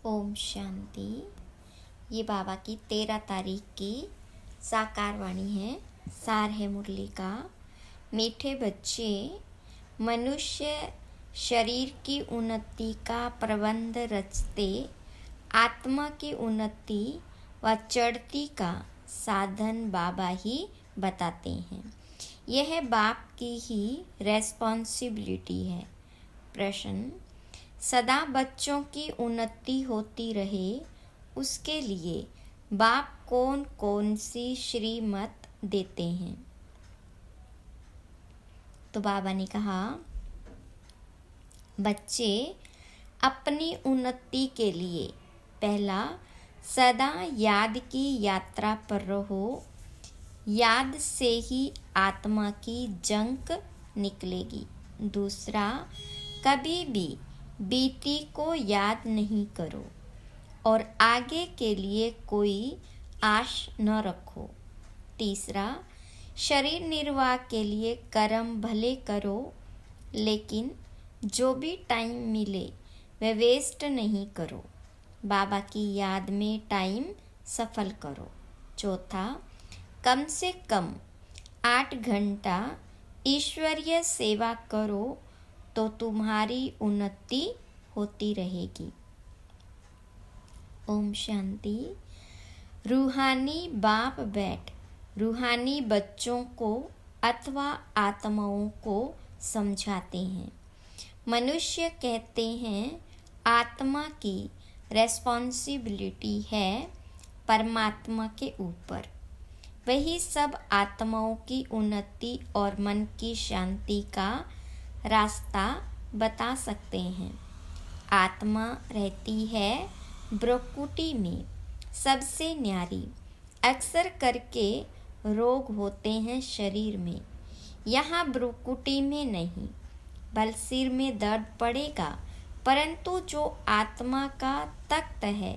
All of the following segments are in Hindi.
ओम शांति। ये बाबा की 13 तारीख की साकार वाणी है। सार है मुरली का। मीठे बच्चे, मनुष्य शरीर की उन्नति का प्रबंध रचते आत्मा की उन्नति व चढ़ती का साधन बाबा ही बताते हैं। यह बाप की ही रेस्पॉन्सिबिलिटी है। प्रश्न: सदा बच्चों की उन्नति होती रहे उसके लिए बाप कौन कौन सी श्रीमत देते हैं? तो बाबा ने कहा, बच्चे अपनी उन्नति के लिए पहला, सदा याद की यात्रा पर रहो। याद से ही आत्मा की जंक निकलेगी। दूसरा, कभी भी बीती को याद नहीं करो और आगे के लिए कोई आश न रखो। तीसरा, शरीर निर्वाह के लिए कर्म भले करो, लेकिन जो भी टाइम मिले वह वेस्ट नहीं करो। बाबा की याद में टाइम सफल करो। चौथा, कम से कम 8 घंटा ईश्वरीय सेवा करो तो तुम्हारी उन्नति होती रहेगी। ओम शांति। रूहानी बाप बैठ रूहानी बच्चों को अथवा आत्माओं को समझाते हैं। मनुष्य कहते हैं आत्मा की रेस्पॉन्सिबिलिटी है परमात्मा के ऊपर। वही सब आत्माओं की उन्नति और मन की शांति का रास्ता बता सकते हैं। आत्मा रहती है ब्रह्मकुटी में, सबसे न्यारी। अक्सर करके रोग होते हैं शरीर में, यहाँ ब्रह्मकुटी में नहीं। बल सिर में दर्द पड़ेगा, परंतु जो आत्मा का तख्त है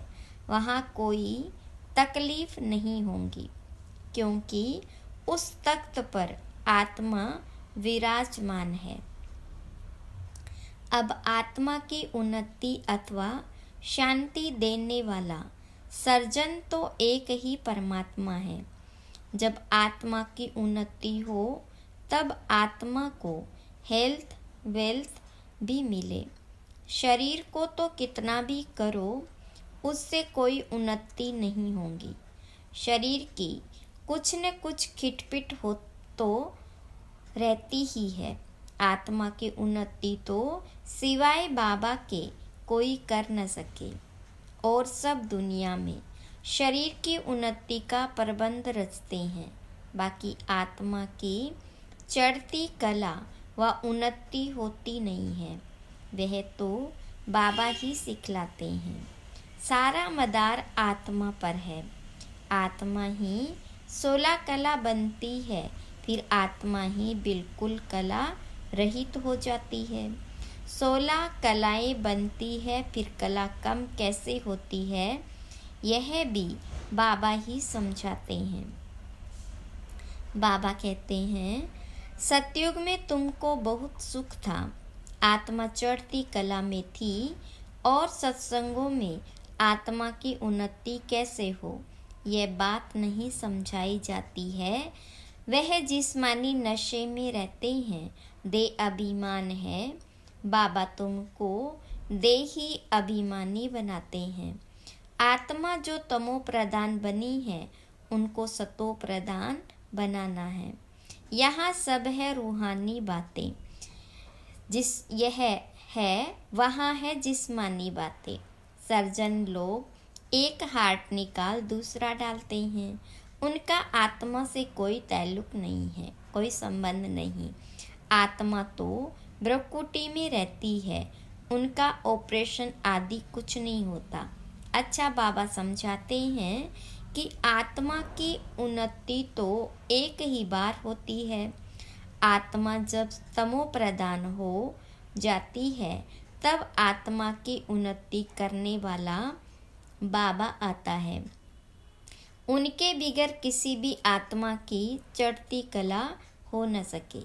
वहाँ कोई तकलीफ नहीं होगी, क्योंकि उस तख्त पर आत्मा विराजमान है। अब आत्मा की उन्नति अथवा शांति देने वाला सर्जन तो एक ही परमात्मा है। जब आत्मा की उन्नति हो तब आत्मा को हेल्थ वेल्थ भी मिले। शरीर को तो कितना भी करो उससे कोई उन्नति नहीं होगी। शरीर की कुछ न कुछ खिटपिट हो तो रहती ही है। आत्मा की उन्नति तो सिवाय बाबा के कोई कर न सके। और सब दुनिया में शरीर की उन्नति का प्रबंध रचते हैं, बाकी आत्मा की चढ़ती कला व उन्नति होती नहीं है। वह तो बाबा ही सिखलाते हैं। सारा मदार आत्मा पर है। आत्मा ही 16 कला बनती है, फिर आत्मा ही बिल्कुल कला रहित हो जाती है। 16 कलाएं बनती है, फिर कला कम कैसे होती है, यह भी बाबा ही समझाते हैं। बाबा कहते हैं, सतयुग में तुमको बहुत सुख था, आत्मा चढ़ती कला में थी, और सत्संगों में आत्मा की उन्नति कैसे हो यह बात नहीं समझाई जाती है। वह जिस्मानी नशे में रहते हैं, दे अभिमान है। बाबा तुमको देही अभिमानी बनाते हैं। आत्मा जो तमो प्रधान बनी है उनको सतो प्रधान बनाना है। यहाँ सब है रूहानी बातें, जिस यह है वहाँ है जिस्मानी बातें। सर्जन लोग एक हार्ट निकाल दूसरा डालते हैं। उनका आत्मा से कोई ताल्लुक नहीं है, कोई संबंध नहीं। आत्मा तो ब्रह्मकुटी में रहती है, उनका ऑपरेशन आदि कुछ नहीं होता। अच्छा, बाबा समझाते हैं कि आत्मा की उन्नति तो एक ही बार होती है। आत्मा जब तमो प्रधान हो जाती है तब आत्मा की उन्नति करने वाला बाबा आता है। उनके बिगर किसी भी आत्मा की चढ़ती कला हो न सके।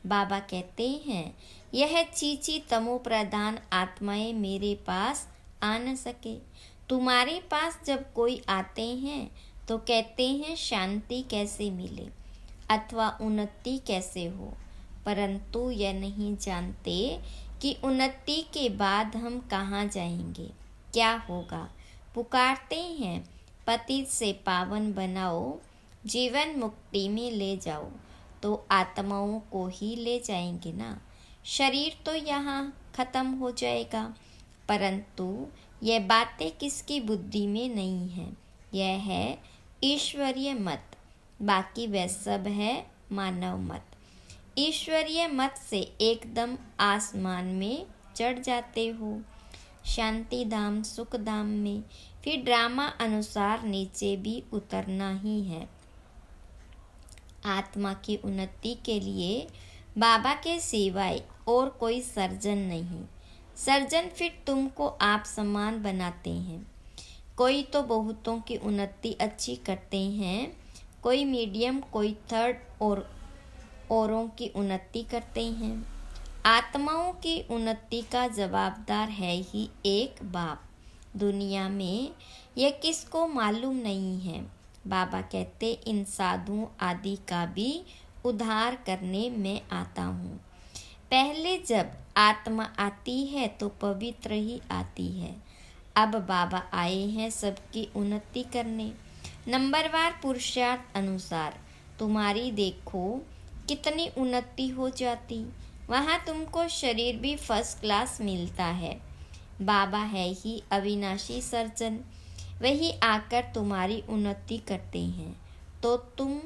बाबा कहते हैं, यह चीची तमो प्रधान आत्माएं मेरे पास आ न सके। तुम्हारे पास जब कोई आते हैं तो कहते हैं शांति कैसे मिले अथवा उन्नति कैसे हो, परंतु यह नहीं जानते कि उन्नति के बाद हम कहाँ जाएंगे, क्या होगा। पुकारते हैं पतित से पावन बनाओ, जीवन मुक्ति में ले जाओ, तो आत्माओं को ही ले जाएंगे ना। शरीर तो यहाँ खत्म हो जाएगा, परंतु यह बातें किसकी बुद्धि में नहीं है। यह है ईश्वरीय मत, बाकी वह सब है मानव मत। ईश्वरीय मत से एकदम आसमान में चढ़ जाते हो, शांति धाम सुख धाम में, फिर ड्रामा अनुसार नीचे भी उतरना ही है। आत्मा की उन्नति के लिए बाबा के सिवाय और कोई सर्जन नहीं। सर्जन फिर तुमको आप समान बनाते हैं। कोई तो बहुतों की उन्नति अच्छी करते हैं, कोई मीडियम, कोई थर्ड और औरों की उन्नति करते हैं। आत्माओं की उन्नति का जवाबदार है ही एक बाप। दुनिया में यह किसको मालूम नहीं है। बाबा कहते इन साधुओं आदि का भी उद्धार करने में आता हूँ। पहले जब आत्मा आती है तो पवित्र ही आती है। अब बाबा आए हैं सबकी उन्नति करने। नंबरवार पुरुषार्थ अनुसार तुम्हारी देखो कितनी उन्नति हो जाती। वहाँ तुमको शरीर भी फर्स्ट क्लास मिलता है। बाबा है ही अविनाशी सर्जन, वही आकर तुम्हारी उन्नति करते हैं तो तुम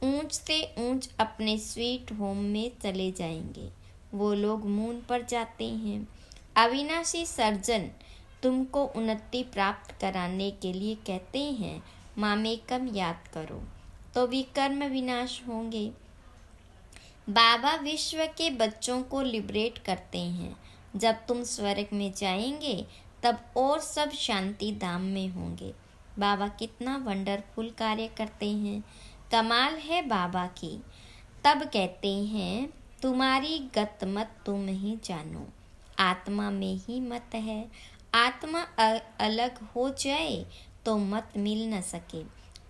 ऊंच से ऊंच अपने स्वीट होम में चले जाएंगे। वो लोग मून पर जाते हैं। अविनाशी सर्जन तुमको उन्नति प्राप्त कराने के लिए कहते हैं मामेकम याद करो, तो विकर्म विनाश होंगे। बाबा विश्व के बच्चों को लिबरेट करते हैं। जब तुम स्वर्ग में जाएंगे तब और सब शांति धाम में होंगे। बाबा कितना वंडरफुल कार्य करते हैं, कमाल है बाबा की। तब कहते हैं तुम्हारी गत मत तुम ही जानो, आत्मा में ही मत है। आत्मा अलग हो जाए तो मत मिल न सके।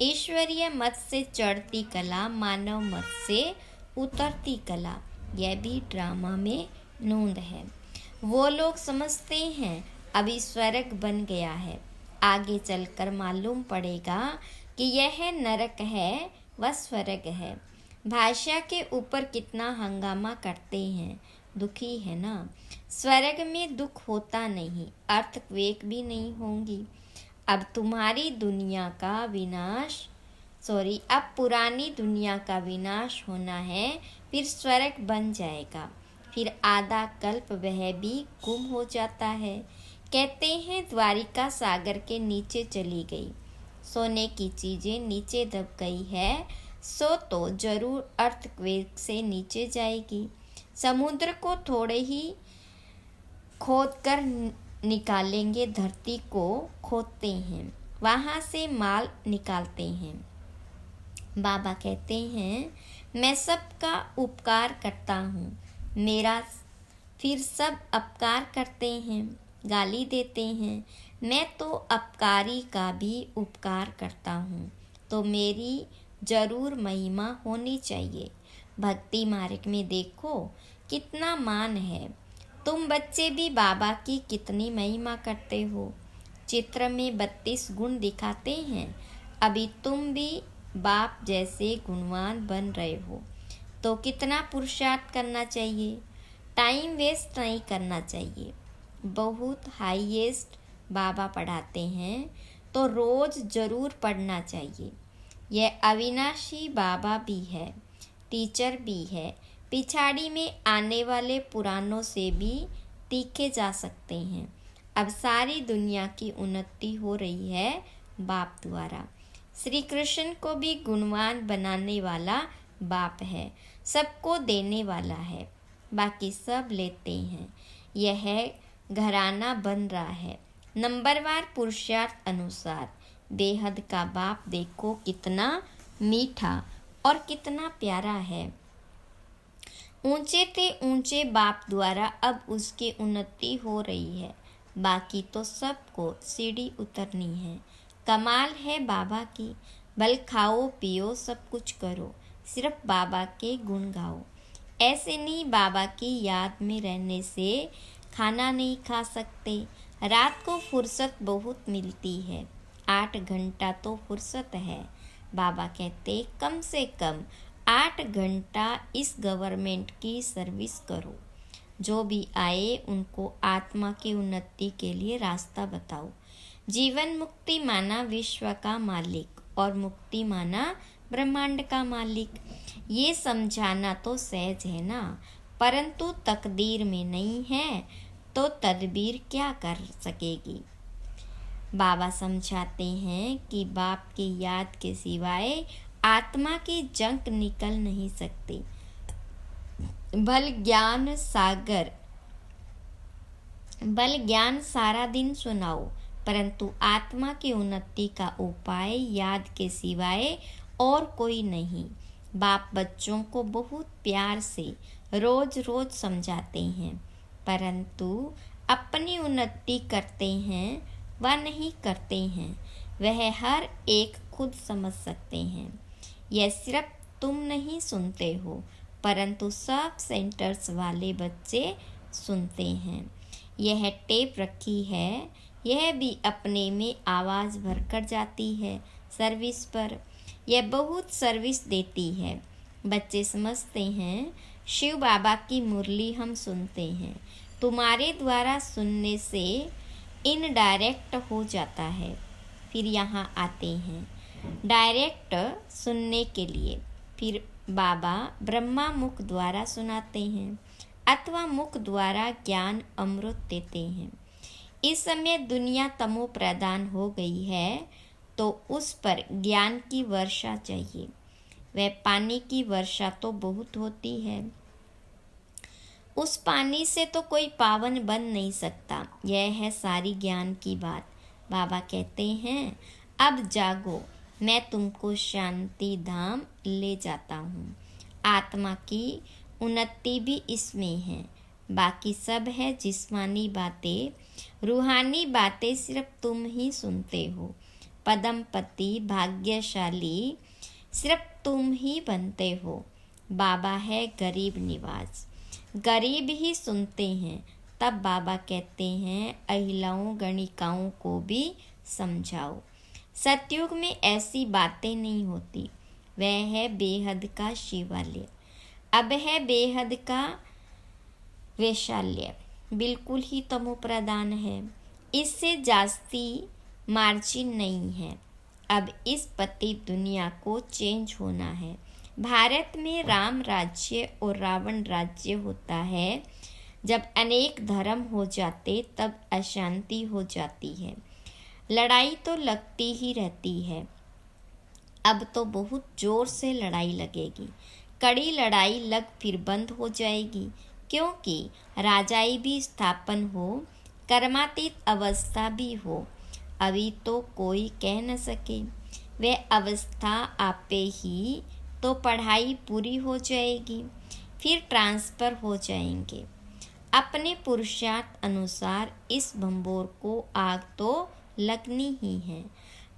ईश्वरीय मत से चढ़ती कला, मानव मत से उतरती कला, यह भी ड्रामा में नोंद है। वो लोग समझते हैं अभी स्वर्ग बन गया है, आगे चलकर मालूम पड़ेगा कि यह नरक है व स्वर्ग है। भाषा के ऊपर कितना हंगामा करते हैं, दुखी है ना। स्वर्ग में दुख होता नहीं, अर्थक्वेक भी नहीं होंगी। अब तुम्हारी दुनिया का विनाश अब पुरानी दुनिया का विनाश होना है, फिर स्वर्ग बन जाएगा। फिर आधा कल्प वह भी गुम हो जाता है। कहते हैं द्वारिका सागर के नीचे चली गई, सोने की चीजें नीचे दब गई है, सो तो जरूर अर्थक्वेक से नीचे जाएगी। समुद्र को थोड़े ही खोद कर निकालेंगे, धरती को खोदते हैं, वहाँ से माल निकालते हैं। बाबा कहते हैं मैं सबका उपकार करता हूँ, मेरा फिर सब अपकार करते हैं, गाली देते हैं। मैं तो अपकारी का भी उपकार करता हूँ, तो मेरी जरूर महिमा होनी चाहिए। भक्ति मार्ग में देखो कितना मान है। तुम बच्चे भी बाबा की कितनी महिमा करते हो। चित्र में 32 गुण दिखाते हैं। अभी तुम भी बाप जैसे गुणवान बन रहे हो तो कितना पुरुषार्थ करना चाहिए। टाइम वेस्ट नहीं करना चाहिए। बहुत हाईएस्ट बाबा पढ़ाते हैं तो रोज़ ज़रूर पढ़ना चाहिए। यह अविनाशी बाबा भी है, टीचर भी है। पिछाड़ी में आने वाले पुरानों से भी तीखे जा सकते हैं। अब सारी दुनिया की उन्नति हो रही है बाप द्वारा। श्री कृष्ण को भी गुणवान बनाने वाला बाप है, सबको देने वाला है, बाकी सब लेते हैं। यह घराना बन रहा है। नंबरवार पुरुषार्थ अनुसार बेहद का बाप देखो कितना मीठा और कितना प्यारा है। ऊंचे ते ऊंचे बाप द्वारा अब उसकी उन्नति हो रही है। बाकी तो सबको सीढ़ी उतरनी है। कमाल है बाबा की, भल खाओ पियो सब कुछ करो, सिर्फ बाबा के गुण गाओ। ऐसे नहीं बाबा की याद में रहने से खाना नहीं खा सकते। रात को फुर्सत बहुत मिलती है, 8 घंटा तो फुर्सत है। बाबा कहते कम से कम 8 घंटा इस गवर्नमेंट की सर्विस करो। जो भी आए उनको आत्मा की उन्नति के लिए रास्ता बताओ। जीवन मुक्ति माना विश्व का मालिक और मुक्ति माना ब्रह्मांड का मालिक। ये समझाना तो सहज है ना, परंतु तकदीर में नहीं है तो तदबीर क्या कर सकेगी। बाबा समझाते हैं कि बाप की याद के सिवाय आत्मा की जंक निकल नहीं सकती। भल ज्ञान सारा दिन सुनाओ, परंतु आत्मा की उन्नति का उपाय याद के सिवाय और कोई नहीं। बाप बच्चों को बहुत प्यार से रोज रोज समझाते हैं, परंतु अपनी उन्नति करते हैं व नहीं करते हैं वह हर एक खुद समझ सकते हैं। यह सिर्फ तुम नहीं सुनते हो, परंतु सब सेंटर्स वाले बच्चे सुनते हैं। यह टेप रखी है, यह भी अपने में आवाज़ भरकर जाती है सर्विस पर। यह बहुत सर्विस देती है। बच्चे समझते हैं शिव बाबा की मुरली हम सुनते हैं, तुम्हारे द्वारा सुनने से इनडायरेक्ट हो जाता है। फिर यहाँ आते हैं डायरेक्ट सुनने के लिए। फिर बाबा ब्रह्मा मुख द्वारा सुनाते हैं अथवा मुख द्वारा ज्ञान अमृत देते हैं। इस समय दुनिया तमो प्रधान हो गई है तो उस पर ज्ञान की वर्षा चाहिए। वह पानी की वर्षा तो बहुत होती है, उस पानी से तो कोई पावन बन नहीं सकता। यह है सारी ज्ञान की बात। बाबा कहते हैं अब जागो, मैं तुमको शांति धाम ले जाता हूँ। आत्मा की उन्नति भी इसमें है, बाकी सब है जिस्मानी बातें, रूहानी बातें सिर्फ तुम ही सुनते हो। पदमपति भाग्यशाली सिर्फ तुम ही बनते हो। बाबा है गरीब निवाज, गरीब ही सुनते हैं। तब बाबा कहते हैं अहिलाओं गणिकाओं को भी समझाओ। सतयुग में ऐसी बातें नहीं होती, वह है बेहद का शिवालय। अब है बेहद का वैशाल्य, बिल्कुल ही तमो प्रधान है। इससे जास्ती मार्जिन नहीं है। अब इस पति दुनिया को चेंज होना है। भारत में राम राज्य और रावण राज्य होता है। जब अनेक धर्म हो जाते तब अशांति हो जाती है, लड़ाई तो लगती ही रहती है। अब तो बहुत जोर से लड़ाई लगेगी, कड़ी लड़ाई लग फिर बंद हो जाएगी, क्योंकि राजाई भी स्थापन हो, कर्मातीत अवस्था भी हो। अभी तो कोई कह न सके, वह अवस्था आपे ही तो पढ़ाई पूरी हो जाएगी, फिर ट्रांसफ़र हो जाएंगे। अपने पुरुषार्थ अनुसार इस भंबोर को आग तो लगनी ही है,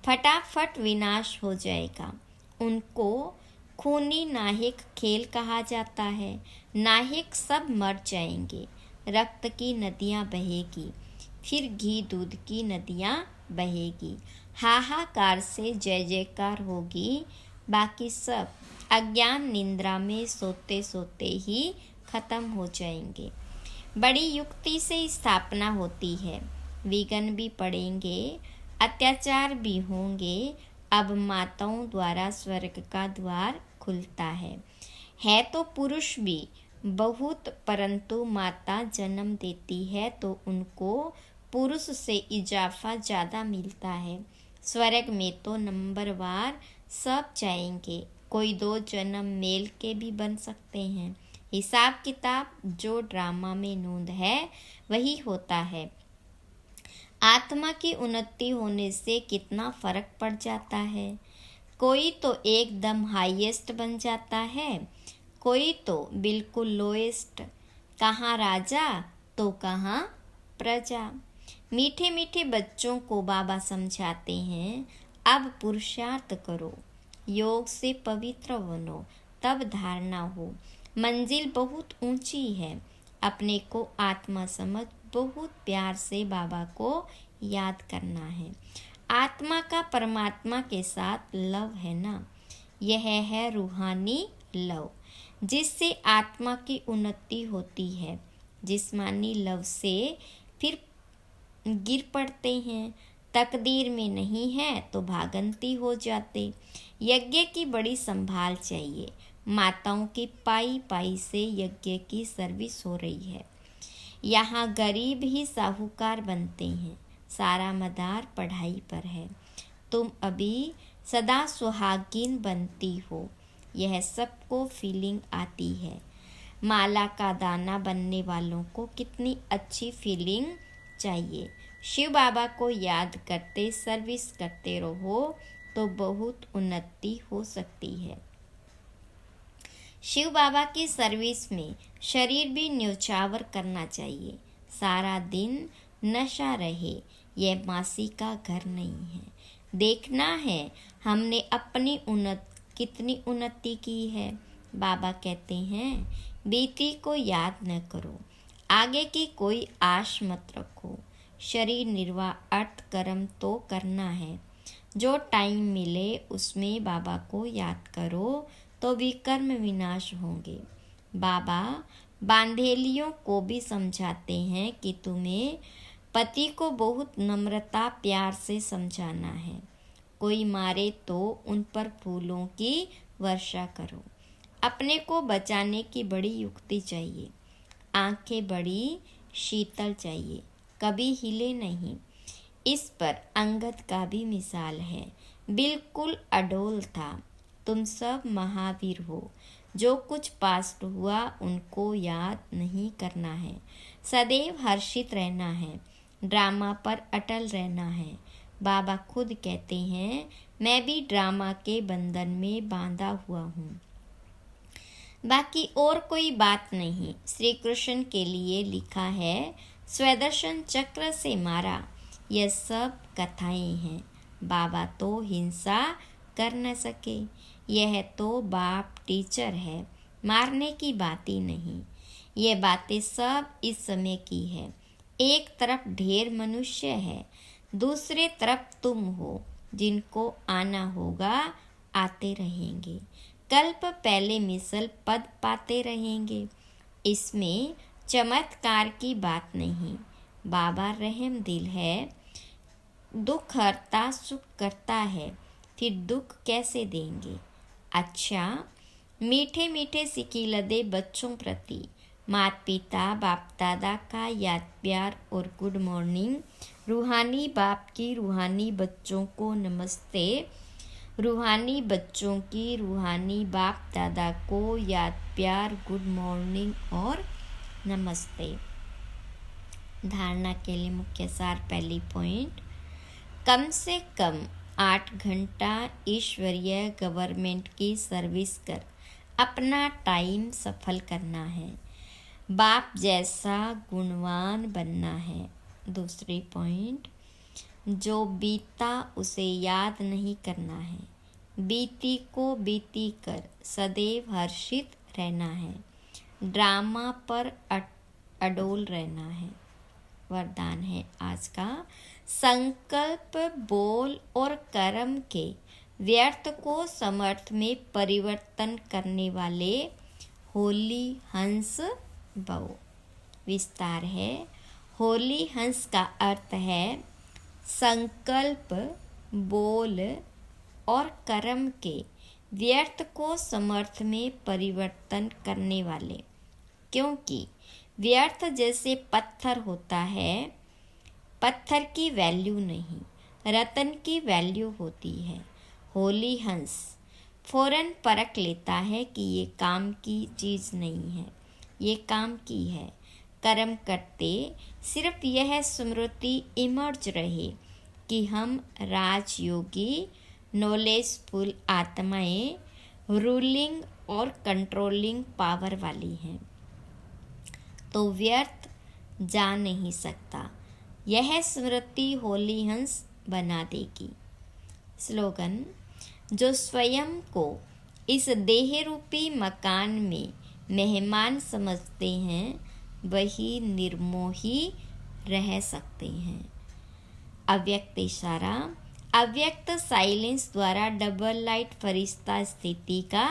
फटाफट विनाश हो जाएगा। उनको खूनी नाहिक खेल कहा जाता है। नाहिक सब मर जाएंगे, रक्त की नदियाँ बहेगी, फिर घी दूध की नदियाँ बहेगी, हाहाकार से जय जयकार होगी। बाकी सब अज्ञान निंद्रा में सोते सोते ही खत्म हो जाएंगे। बड़ी युक्ति से स्थापना होती है, विघ्न भी पड़ेंगे, अत्याचार भी होंगे। अब माताओं द्वारा स्वर्ग का द्वार खुलता है तो पुरुष भी बहुत, परंतु माता जन्म देती है तो उनको पुरुष से इजाफा ज़्यादा मिलता है। स्वर्ग में तो नंबरवार सब जाएंगे, कोई 2 जन्म मेल के भी बन सकते हैं। हिसाब किताब जो ड्रामा में नोंद है वही होता है। आत्मा की उन्नति होने से कितना फर्क पड़ जाता है। कोई तो एकदम हाईएस्ट बन जाता है, कोई तो बिल्कुल लोएस्ट। कहाँ राजा तो कहाँ प्रजा। मीठे मीठे बच्चों को बाबा समझाते हैं, अब पुरुषार्थ करो, योग से पवित्र बनो, तब धारणा हो। मंजिल बहुत ऊंची है। अपने को आत्मा समझ बहुत प्यार से बाबा को याद करना है। आत्मा का परमात्मा के साथ लव है ना, यह है रूहानी लव, जिससे आत्मा की उन्नति होती है। जिस्मानी लव से फिर गिर पड़ते हैं। तकदीर में नहीं है तो भागंती हो जाते। यज्ञ की बड़ी संभाल चाहिए। माताओं की पाई पाई से यज्ञ की सर्विस हो रही है। यहाँ गरीब ही साहूकार बनते हैं। सारा मदार पढ़ाई पर है। तुम अभी सदा सुहागिन बनती हो, यह सबको फीलिंग आती है। माला का दाना बनने वालों को कितनी अच्छी फीलिंग चाहिए। शिव बाबा को याद करते सर्विस करते रहो तो बहुत उन्नति हो सकती है। शिव बाबा की सर्विस में शरीर भी न्यौछावर करना चाहिए। सारा दिन नशा रहे, यह मासी का घर नहीं है। देखना है हमने अपनी कितनी उन्नति की है। बाबा कहते हैं, बीती को याद न करो, आगे की कोई आश मत रखो। शरीर निर्वाह अर्थ कर्म तो करना है। जो टाइम मिले उसमें बाबा को याद करो तो विकर्म विनाश होंगे। बाबा बांधेलियों को भी समझाते हैं कि तुम्हें पति को बहुत नम्रता प्यार से समझाना है। कोई मारे तो उन पर फूलों की वर्षा करो। अपने को बचाने की बड़ी युक्ति चाहिए। आंखें बड़ी शीतल चाहिए, कभी हिले नहीं। इस पर अंगद का भी मिसाल है। बिल्कुल अडोल था। तुम सब महावीर हो। जो कुछ पास्ट हुआ उनको याद नहीं करना है। सदैव हर्षित रहना है। ड्रामा पर अटल रहना है। बाबा खुद कहते हैं, मैं भी ड्रामा के बंधन में बांधा हुआ हूँ। बाकी और कोई बात नहीं। श्री कृष्ण के लिए लिखा है, स्वदर्शन चक्र से मारा। यह सब कथाएं हैं। बाबा तो हिंसा कर न सके। यह तो बाप टीचर है, मारने की बात ही नहीं। ये बातें सब इस समय की है। एक तरफ ढेर मनुष्य है, दूसरे तरफ तुम हो। जिनको आना होगा आते रहेंगे। कल्प पहले मिसल पद पाते रहेंगे। इसमें चमत्कार की बात नहीं। बाबा रहम दिल है। दुख हरता सुख करता है, फिर दुख कैसे देंगे। अच्छा, मीठे मीठे सिकीलदे बच्चों प्रति माता पिता बाप दादा का याद प्यार और गुड मॉर्निंग। रूहानी बाप की रूहानी बच्चों को नमस्ते। रूहानी बच्चों की रूहानी बाप दादा को याद प्यार गुड मॉर्निंग और नमस्ते। धारणा के लिए मुख्य सार। पहली पॉइंट, कम से कम 8 घंटा ईश्वरीय गवर्नमेंट की सर्विस कर अपना टाइम सफल करना है। बाप जैसा गुणवान बनना है। दूसरी पॉइंट, जो बीता उसे याद नहीं करना है। बीती को बीती कर सदैव हर्षित रहना है। ड्रामा पर अडोल रहना है। वरदान है आज का, संकल्प बोल और कर्म के व्यर्थ को समर्थ में परिवर्तन करने वाले होली हंस बहो। विस्तार है। होली हंस का अर्थ है संकल्प बोल और कर्म के व्यर्थ को समर्थ में परिवर्तन करने वाले। क्योंकि व्यर्थ जैसे पत्थर होता है, पत्थर की वैल्यू नहीं, रतन की वैल्यू होती है। होली हंस फौरन परख लेता है कि ये काम की चीज़ नहीं है, ये काम की है। कर्म करते सिर्फ यह स्मृति इमर्ज रहे कि हम राजयोगी नॉलेजफुल आत्माएं रूलिंग और कंट्रोलिंग पावर वाली हैं, तो व्यर्थ जा नहीं सकता। यह स्मृति होली हंस बना देगी। स्लोगन: जो स्वयं को इस देह रूपी मकान में मेहमान समझते हैं वही निर्मोही रह सकते हैं। अव्यक्त इशारा: अव्यक्त साइलेंस द्वारा डबल लाइट फरिश्ता स्थिति का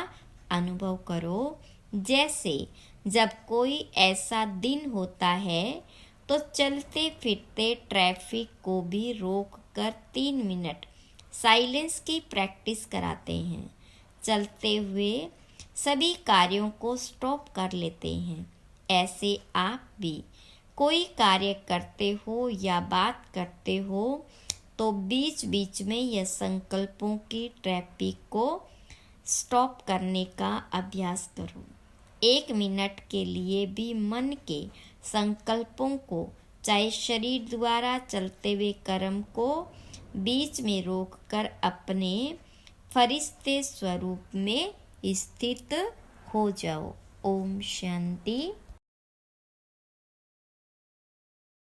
अनुभव करो। जैसे जब कोई ऐसा दिन होता है तो चलते फिरते ट्रैफिक को भी रोक कर 3 मिनट साइलेंस की प्रैक्टिस कराते हैं। चलते हुए सभी कार्यों को स्टॉप कर लेते हैं। ऐसे आप भी कोई कार्य करते हो या बात करते हो तो बीच बीच में यह संकल्पों की ट्रैफिक को स्टॉप करने का अभ्यास करो। 1 मिनट के लिए भी मन के संकल्पों को, चाहे शरीर द्वारा चलते हुए कर्म को, बीच में रोककर अपने फरिश्ते स्वरूप में स्थित हो जाओ। ओम शांति।